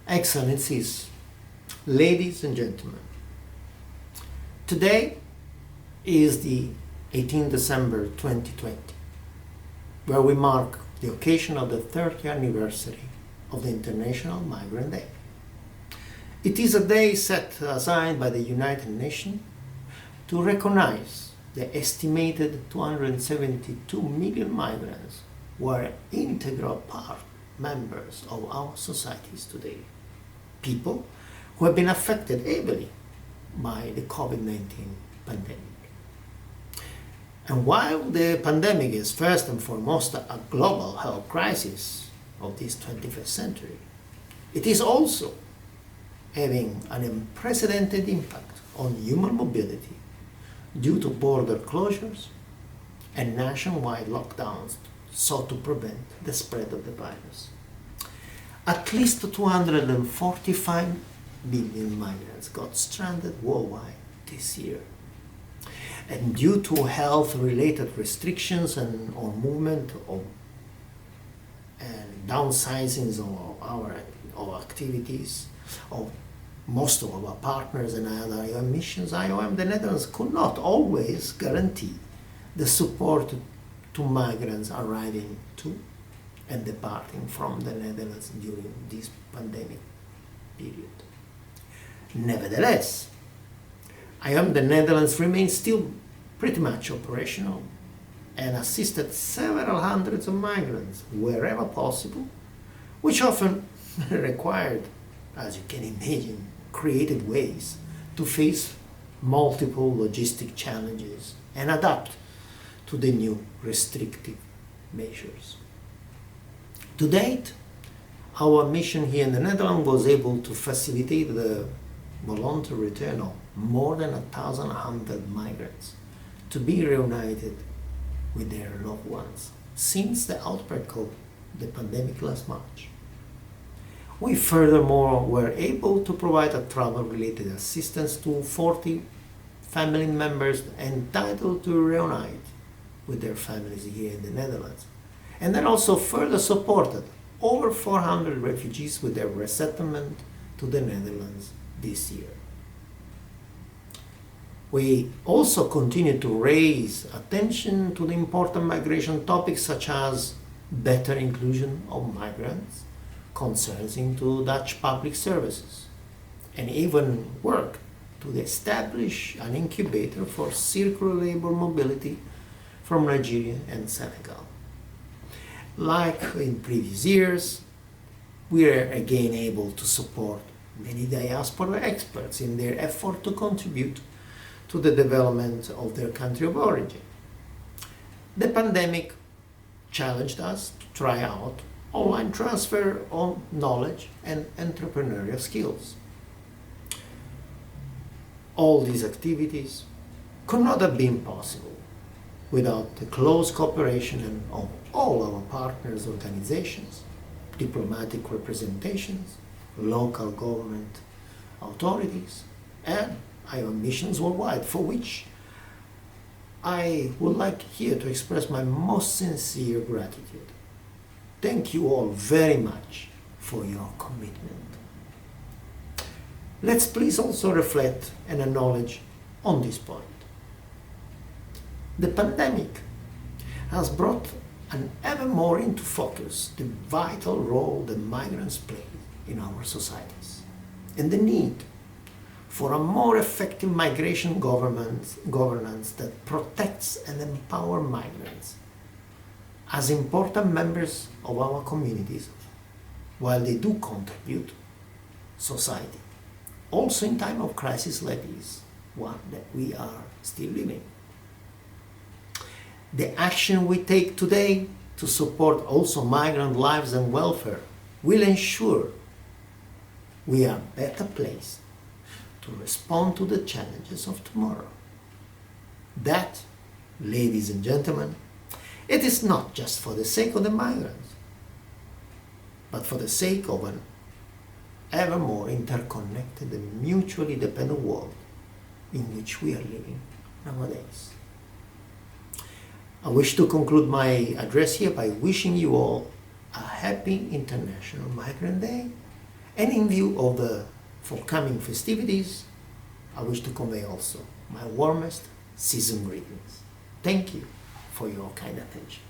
Excellencies, ladies and gentlemen, today is the 18th December 2020, where we mark the occasion of the 30th anniversary of the International Migrant Day. It is a day set aside by the United Nations to recognize the estimated 272 million migrants who are integral members of our societies today. People who have been affected heavily by the COVID-19 pandemic. And while the pandemic is first and foremost a global health crisis of this 21st century, it is also having an unprecedented impact on human mobility due to border closures and nationwide lockdowns sought to prevent the spread of the virus. At least 245 million migrants got stranded worldwide this year. And due to health-related restrictions and on movement and downsizings of our activities, of most of our partners and other IOM missions, IOM, the Netherlands could not always guarantee the support to migrants arriving to and departing from the Netherlands during this pandemic period. Nevertheless, IOM the Netherlands remains still pretty much operational and assisted several hundreds of migrants wherever possible, which often required, as you can imagine, creative ways to face multiple logistic challenges and adapt to the new restrictive measures. To date, our mission here in the Netherlands was able to facilitate the voluntary return of more than 1,100 migrants to be reunited with their loved ones since the outbreak of the pandemic last March. We furthermore were able to provide a travel-related assistance to 40 family members entitled to reunite with their families here in the Netherlands, and then also further supported over 400 refugees with their resettlement to the Netherlands this year. We also continue to raise attention to the important migration topics such as better inclusion of migrants, concerns into Dutch public services, and even work to establish an incubator for circular labor mobility from Nigeria and Senegal. Like in previous years, we are again able to support many diaspora experts in their effort to contribute to the development of their country of origin. The pandemic challenged us to try out online transfer of knowledge and entrepreneurial skills. All these activities could not have been possible without the close cooperation of all our partners' organizations, diplomatic representations, local government authorities, and IOM missions worldwide, for which I would like here to express my most sincere gratitude. Thank you all very much for your commitment. Let's please also reflect and acknowledge on this point. The pandemic has brought an ever more into focus the vital role that migrants play in our societies and the need for a more effective migration governance that protects and empowers migrants as important members of our communities while they do contribute society, also in time of crisis like this one that we are still living. The action we take today to support also migrant lives and welfare will ensure we are better placed to respond to the challenges of tomorrow. That, ladies and gentlemen, it is not just for the sake of the migrants, but for the sake of an ever more interconnected and mutually dependent world in which we are living nowadays. I wish to conclude my address here by wishing you all a happy International Migrant Day And in view of the forthcoming festivities, I wish to convey also my warmest season greetings. Thank you for your kind attention.